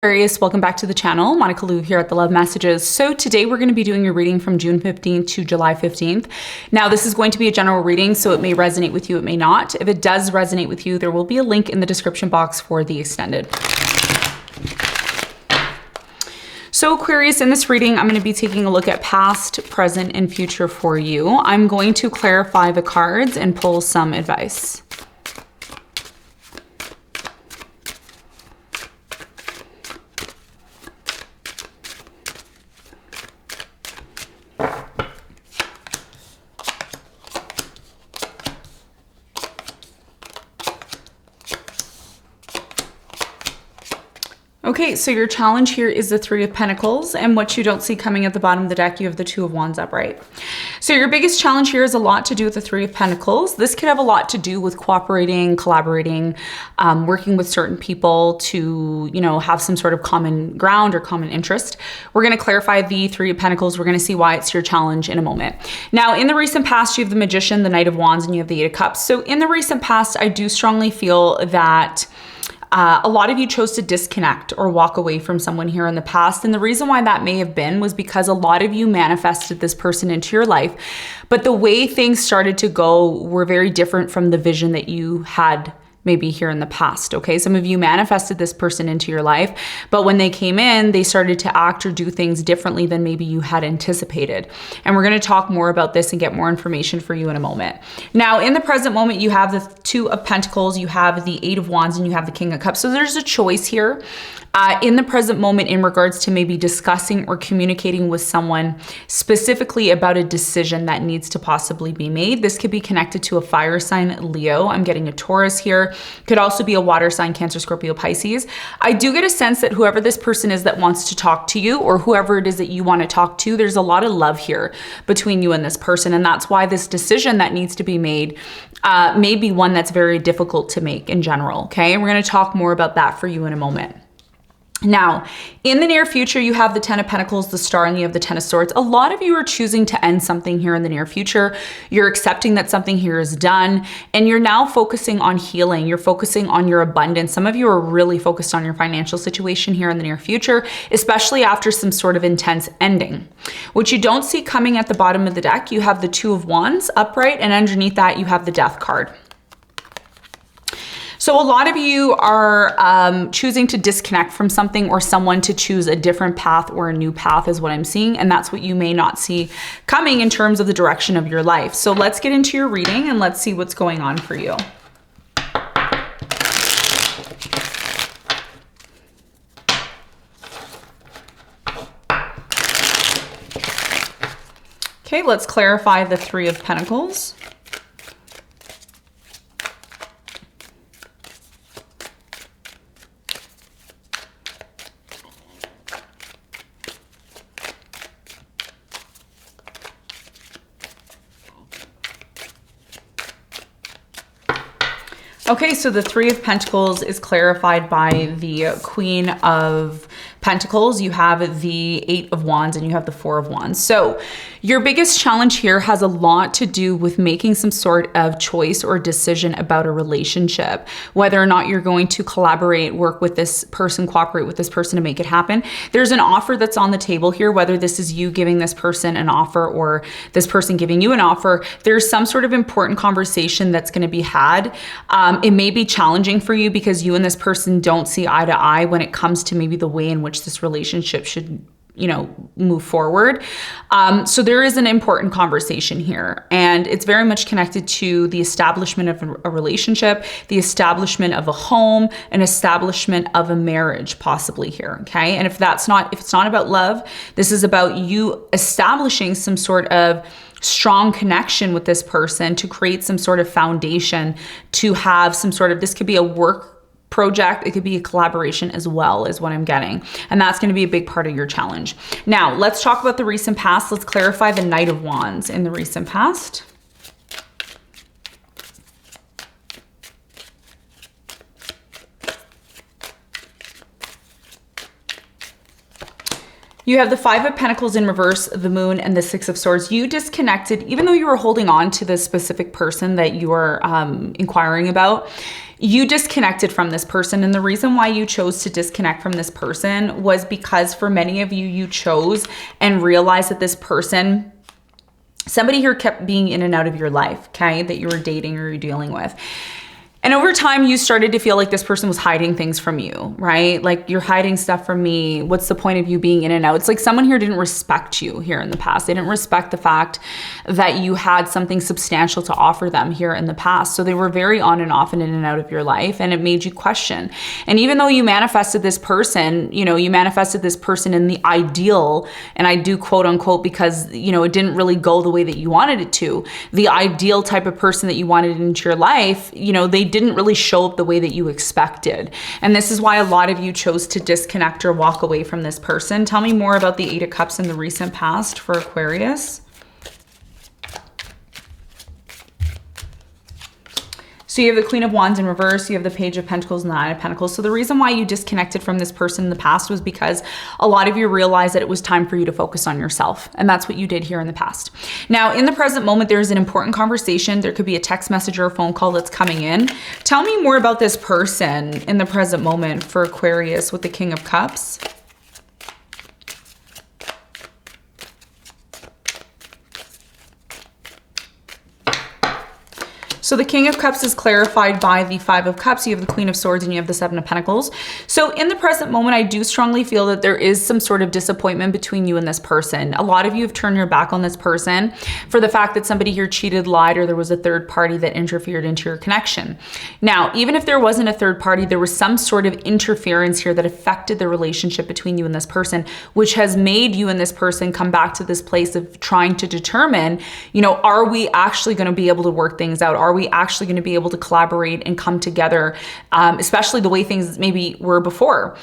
Aquarius, welcome back to the channel. Monica LUVE here at the Love Messages. So today we're going to be doing your reading from June 15th to July 15th. Now this is going to be a general reading, so it may resonate with you, it may not. If it does resonate with you, there will be a link in the description box for the extended. So Aquarius, in this reading, I'm going to be taking a look at past, present, and future for you. I'm going to clarify the cards and pull some advice. Okay, so your challenge here is the Three of Pentacles, and what you don't see coming at the bottom of the deck, you have the Two of Wands upright. So your biggest challenge here is a lot to do with the Three of Pentacles. This could have a lot to do with cooperating, collaborating, working with certain people to, have some sort of common ground or common interest. We're going to clarify the Three of Pentacles. We're going to see why it's your challenge in a moment. Now, in the recent past, you have the Magician, the Knight of Wands, and you have the Eight of Cups. So in the recent past, I do strongly feel that a lot of you chose to disconnect or walk away from someone here in the past. And the reason why that may have been was because a lot of you manifested this person into your life, but the way things started to go were very different from the vision that you had maybe here in the past, okay? Some of you manifested this person into your life, but when they came in, they started to act or do things differently than maybe you had anticipated. And we're gonna talk more about this and get more information for you in a moment. Now, in the present moment, you have the Two of Pentacles, you have the Eight of Wands, and you have the King of Cups. So there's a choice here. In the present moment in regards to maybe discussing or communicating with someone specifically about a decision that needs to possibly be made. This could be connected to a fire sign, Leo. I'm getting a Taurus here. Could also be a water sign, Cancer, Scorpio, Pisces. I do get a sense that whoever this person is that wants to talk to you, or whoever it is that you want to talk to, there's a lot of love here between you and this person. And that's why this decision that needs to be made may be one that's very difficult to make in general, okay? And we're going to talk more about that for you in a moment. Now, in the near future, you have the Ten of Pentacles, the Star, and you have the Ten of Swords. A lot of you are choosing to end something here in the near future. You're accepting that something here is done, and you're now focusing on healing. You're focusing on your abundance. Some of you are really focused on your financial situation here in the near future, especially after some sort of intense ending. What you don't see coming at the bottom of the deck, you have the Two of Wands upright, and underneath that, you have the Death card. So a lot of you are choosing to disconnect from something or someone to choose a different path or a new path is what I'm seeing. And that's what you may not see coming in terms of the direction of your life. So let's get into your reading and let's see what's going on for you. Okay, let's clarify the Three of Pentacles. Okay, so the Three of Pentacles is clarified by the Queen of Pentacles. You have the Eight of Wands and you have the Four of Wands. So your biggest challenge here has a lot to do with making some sort of choice or decision about a relationship, whether or not you're going to collaborate, work with this person, cooperate with this person to make it happen. There's an offer that's on the table here, whether this is you giving this person an offer or this person giving you an offer. There's some sort of important conversation that's going to be had. It may be challenging for you because you and this person don't see eye to eye when it comes to maybe the way in which this relationship should, move forward. So there is an important conversation here, and it's very much connected to the establishment of a relationship, the establishment of a home, an establishment of a marriage possibly here. Okay. And if it's not about love, this is about you establishing some sort of strong connection with this person to create some sort of foundation, to have some sort of, this could be a work project, it could be a collaboration as well, is what I'm getting. And that's going to be a big part of your challenge. Now, let's talk about the recent past. Let's clarify the Knight of Wands in the recent past. You have the Five of Pentacles in reverse, the Moon, and the Six of Swords. You disconnected, even though you were holding on to this specific person that you are inquiring about. You disconnected from this person, and the reason why you chose to disconnect from this person was because for many of you, you chose and realized that this person, somebody here kept being in and out of your life, okay, that you were dating or you're dealing with. And over time, you started to feel like this person was hiding things from you, right? Like, you're hiding stuff from me. What's the point of you being in and out? It's like someone here didn't respect you here in the past. They didn't respect the fact that you had something substantial to offer them here in the past. So they were very on and off and in and out of your life, and it made you question. And even though you manifested this person, you know, you manifested this person in the ideal, and I do quote unquote because, you know, it didn't really go the way that you wanted it to. The ideal type of person that you wanted into your life, you know, they didn't really show up the way that you expected. And this is why a lot of you chose to disconnect or walk away from this person. Tell me more about the Eight of Cups in the recent past for Aquarius. So you have the Queen of Wands in reverse, you have the Page of Pentacles and the Nine of Pentacles. So the reason why you disconnected from this person in the past was because a lot of you realized that it was time for you to focus on yourself. And that's what you did here in the past. Now, in the present moment, there's an important conversation. There could be a text message or a phone call that's coming in. Tell me more about this person in the present moment for Aquarius with the King of Cups. So the King of Cups is clarified by the Five of Cups. You have the Queen of Swords and you have the Seven of Pentacles. So in the present moment, I do strongly feel that there is some sort of disappointment between you and this person. A lot of you have turned your back on this person for the fact that somebody here cheated, lied, or there was a third party that interfered into your connection. Now, even if there wasn't a third party, there was some sort of interference here that affected the relationship between you and this person, which has made you and this person come back to this place of trying to determine, you know, are we actually going to be able to work things out? Are we actually going to be able to collaborate and come together, especially the way things maybe were before.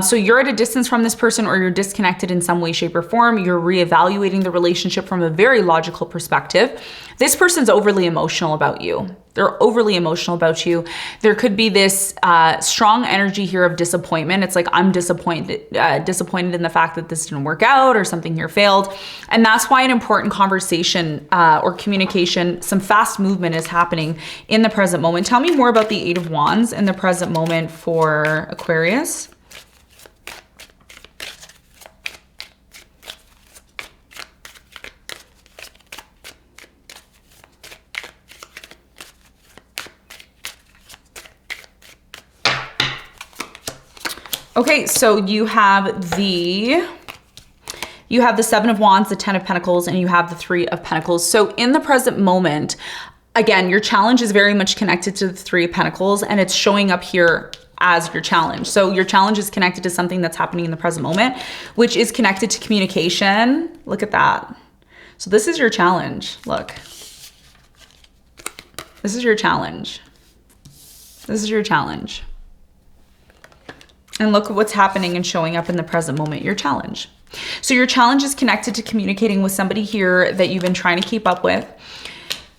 So you're at a distance from this person, or you're disconnected in some way, shape, or form. You're reevaluating the relationship from a very logical perspective. This person's overly emotional about you. They're overly emotional about you. There could be this strong energy here of disappointment. It's like, I'm disappointed in the fact that this didn't work out or something here failed. And that's why an important conversation or communication, some fast movement is happening in the present moment. Tell me more about the Eight of Wands in the present moment for Aquarius. Okay, so you have the Seven of Wands, the Ten of Pentacles, and you have the Three of Pentacles. So in the present moment, again, your challenge is very much connected to the Three of Pentacles, and it's showing up here as your challenge. So your challenge is connected to something that's happening in the present moment, which is connected to communication. Look at that. So this is your challenge. Look. This is your challenge. This is your challenge. And look at what's happening and showing up in the present moment, your challenge. So your challenge is connected to communicating with somebody here that you've been trying to keep up with.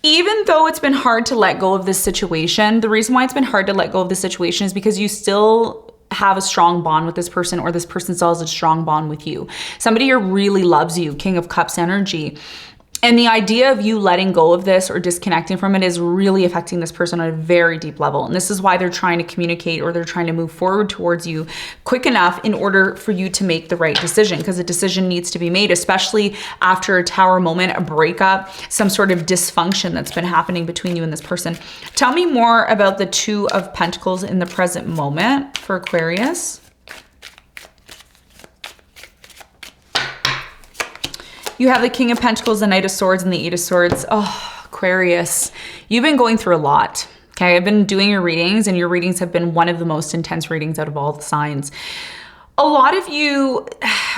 Even though it's been hard to let go of this situation, the reason why it's been hard to let go of this situation is because you still have a strong bond with this person, or this person still has a strong bond with you. Somebody here really loves you, King of Cups energy. And the idea of you letting go of this or disconnecting from it is really affecting this person on a very deep level. And this is why they're trying to communicate, or they're trying to move forward towards you quick enough in order for you to make the right decision, because a decision needs to be made, especially after a Tower moment, a breakup, some sort of dysfunction that's been happening between you and this person. Tell me more about the Two of Pentacles in the present moment for Aquarius. You have the King of Pentacles, the Knight of Swords, and the Eight of Swords. Oh, Aquarius, you've been going through a lot. Okay, I've been doing your readings, and your readings have been one of the most intense readings out of all the signs. A lot of you,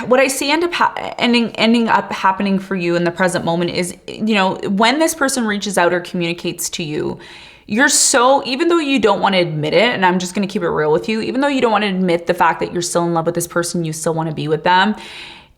what I see ending up happening for you in the present moment is, you know, when this person reaches out or communicates to you, you're so, even though you don't want to admit it, and I'm just going to keep it real with you, even though you don't want to admit the fact that you're still in love with this person, you still want to be with them,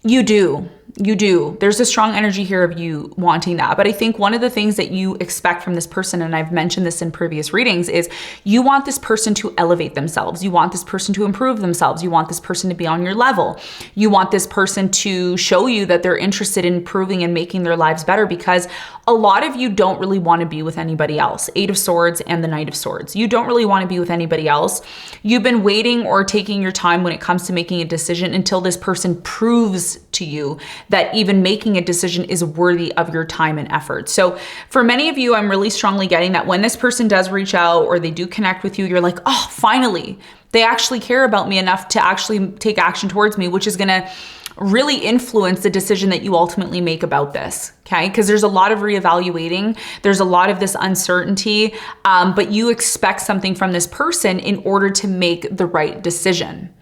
you do. You do. There's a strong energy here of you wanting that. But I think one of the things that you expect from this person, and I've mentioned this in previous readings, is you want this person to elevate themselves. You want this person to improve themselves. You want this person to be on your level. You want this person to show you that they're interested in improving and making their lives better, because a lot of you don't really want to be with anybody else. 8 of Swords and the Knight of Swords. You don't really want to be with anybody else. You've been waiting or taking your time when it comes to making a decision until this person proves to you that even making a decision is worthy of your time and effort. So for many of you, I'm really strongly getting that when this person does reach out or they do connect with you, you're like, oh, finally, they actually care about me enough to actually take action towards me, which is going to really influence the decision that you ultimately make about this, okay? Because there's a lot of reevaluating, there's a lot of this uncertainty, but you expect something from this person in order to make the right decision.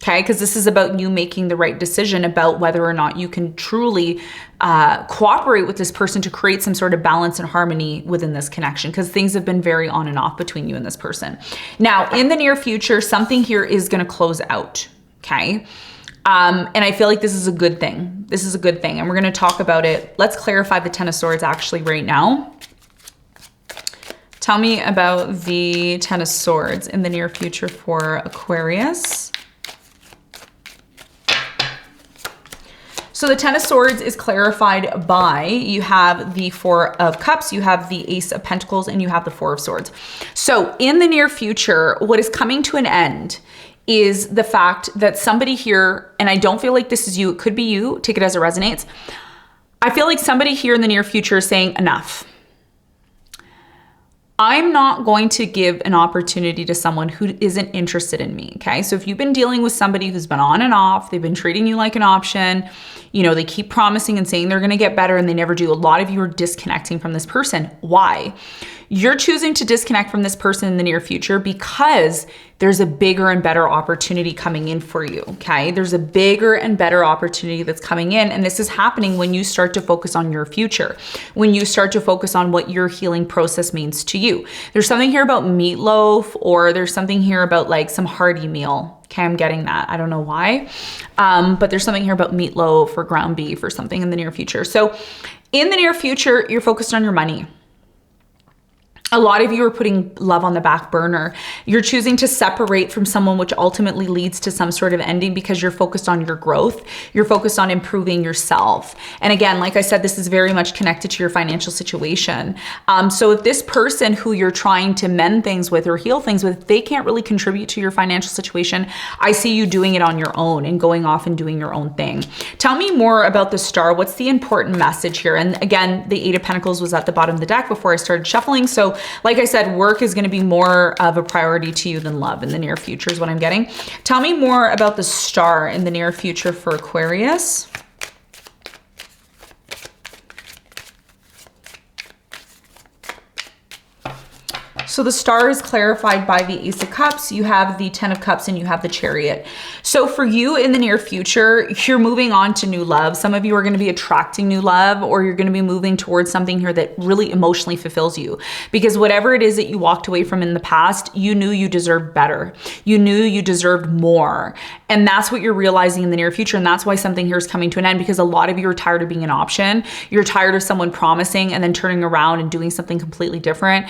Okay, because this is about you making the right decision about whether or not you can truly cooperate with this person to create some sort of balance and harmony within this connection, because things have been very on and off between you and this person. Now, in the near future, something here is going to close out, okay? And I feel like this is a good thing. This is a good thing, and we're going to talk about it. Let's clarify the Ten of Swords actually right now. Tell me about the Ten of Swords in the near future for Aquarius. So the Ten of Swords is clarified by, you have the Four of Cups, you have the Ace of Pentacles, and you have the Four of Swords. So in the near future, what is coming to an end is the fact that somebody here, and I don't feel like this is you, it could be you, take it as it resonates. I feel like somebody here in the near future is saying enough. I'm not going to give an opportunity to someone who isn't interested in me, okay? So if you've been dealing with somebody who's been on and off, they've been treating you like an option, you know, they keep promising and saying they're gonna get better and they never do. A lot of you are disconnecting from this person. Why? You're choosing to disconnect from this person in the near future because there's a bigger and better opportunity coming in for you, okay? There's a bigger and better opportunity that's coming in, and this is happening when you start to focus on your future, when you start to focus on what your healing process means to you. There's something here about meatloaf, or there's something here about like some hearty meal. Okay, I'm getting that. I don't know why, but there's something here about meatloaf or ground beef or something in the near future. So in the near future, you're focused on your money. A lot of you are putting love on the back burner. You're choosing to separate from someone, which ultimately leads to some sort of ending because you're focused on your growth. You're focused on improving yourself. And again, like I said, this is very much connected to your financial situation. So if this person who you're trying to mend things with or heal things with, they can't really contribute to your financial situation, I see you doing it on your own and going off and doing your own thing. Tell me more about the Star. What's the important message here? And again, the Eight of Pentacles was at the bottom of the deck before I started shuffling. So like I said, work is going to be more of a priority to you than love in the near future is what I'm getting. Tell me more about the Star in the near future for Aquarius. So the Star is clarified by the Ace of Cups, you have the Ten of Cups, and you have the Chariot. So for you in the near future, you're moving on to new love. Some of you are going to be attracting new love, or you're going to be moving towards something here that really emotionally fulfills you. Because whatever it is that you walked away from in the past, you knew you deserved better. You knew you deserved more. And that's what you're realizing in the near future. And that's why something here is coming to an end, because a lot of you are tired of being an option. You're tired of someone promising and then turning around and doing something completely different.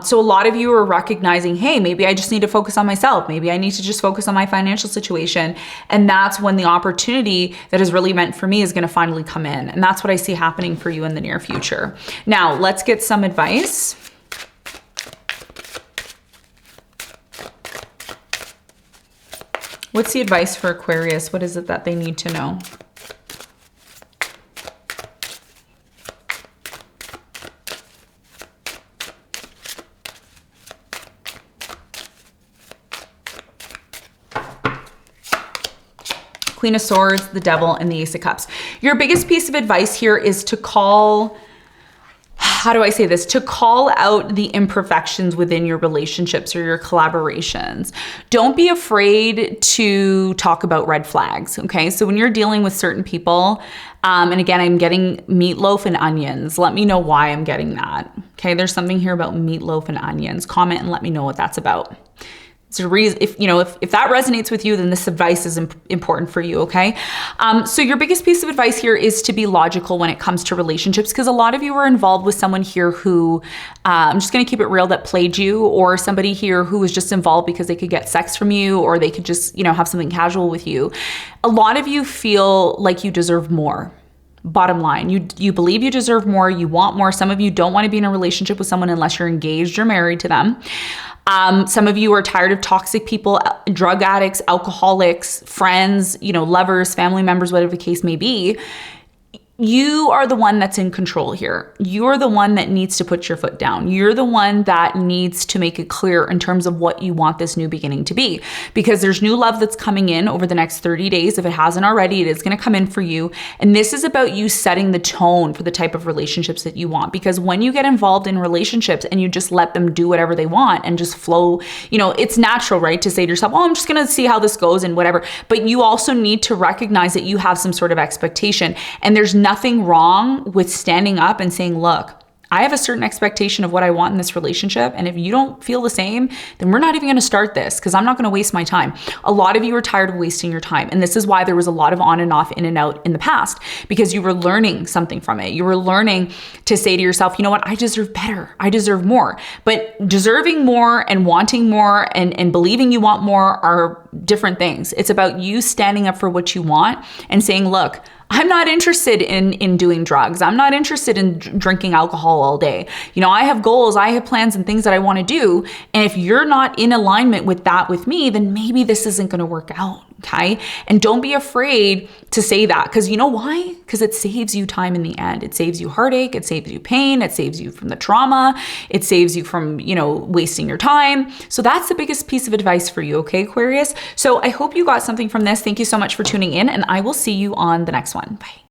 So a lot of you are recognizing, hey, maybe I just need to focus on myself. Maybe I need to just focus on my financial situation. And that's when the opportunity that is really meant for me is going to finally come in. And that's what I see happening for you in the near future. Now, let's get some advice. What's the advice for Aquarius? What is it that they need to know? Queen of Swords, the Devil, and the Ace of Cups. Your biggest piece of advice here is to call, how do I say this? To call out the imperfections within your relationships or your collaborations. Don't be afraid to talk about red flags, okay? So when you're dealing with certain people, and again, I'm getting meatloaf and onions. Let me know why I'm getting that, okay? There's something here about meatloaf and onions. Comment and let me know what that's about. It's a reason, if that resonates with you, then this advice is important for you, okay? So your biggest piece of advice here is to be logical when it comes to relationships, because a lot of you are involved with someone here who, I'm just gonna keep it real, that played you, or somebody here who was just involved because they could get sex from you, or they could just, have something casual with you. A lot of you feel like you deserve more. Bottom line, you believe you deserve more, you want more. Some of you don't want to be in a relationship with someone unless you're engaged or married to them. Some of you are tired of toxic people, drug addicts, alcoholics, friends, lovers, family members, whatever the case may be. You are the one that's in control here. You're the one that needs to put your foot down. You're the one that needs to make it clear in terms of what you want this new beginning to be, because there's new love that's coming in over the next 30 days. If it hasn't already, it is going to come in for you. And this is about you setting the tone for the type of relationships that you want, because when you get involved in relationships and you just let them do whatever they want and just flow, it's natural, right? To say to yourself, oh, I'm just going to see how this goes and whatever. But you also need to recognize that you have some sort of expectation, and there's nothing wrong with standing up and saying, look, I have a certain expectation of what I want in this relationship. And if you don't feel the same, then we're not even going to start this, because I'm not going to waste my time. A lot of you are tired of wasting your time. And this is why there was a lot of on and off, in and out in the past, because you were learning something from it. You were learning to say to yourself, you know what? I deserve better. I deserve more. But deserving more and wanting more and believing you want more are different things. It's about you standing up for what you want and saying, look, I'm not interested in doing drugs. I'm not interested in drinking alcohol all day. I have goals, I have plans and things that I want to do. And if you're not in alignment with that with me, then maybe this isn't going to work out. Okay. And don't be afraid to say that, because you know why? Because it saves you time in the end. It saves you heartache. It saves you pain. It saves you from the trauma. It saves you from, wasting your time. So that's the biggest piece of advice for you. Okay, Aquarius. So I hope you got something from this. Thank you so much for tuning in, and I will see you on the next one. Bye.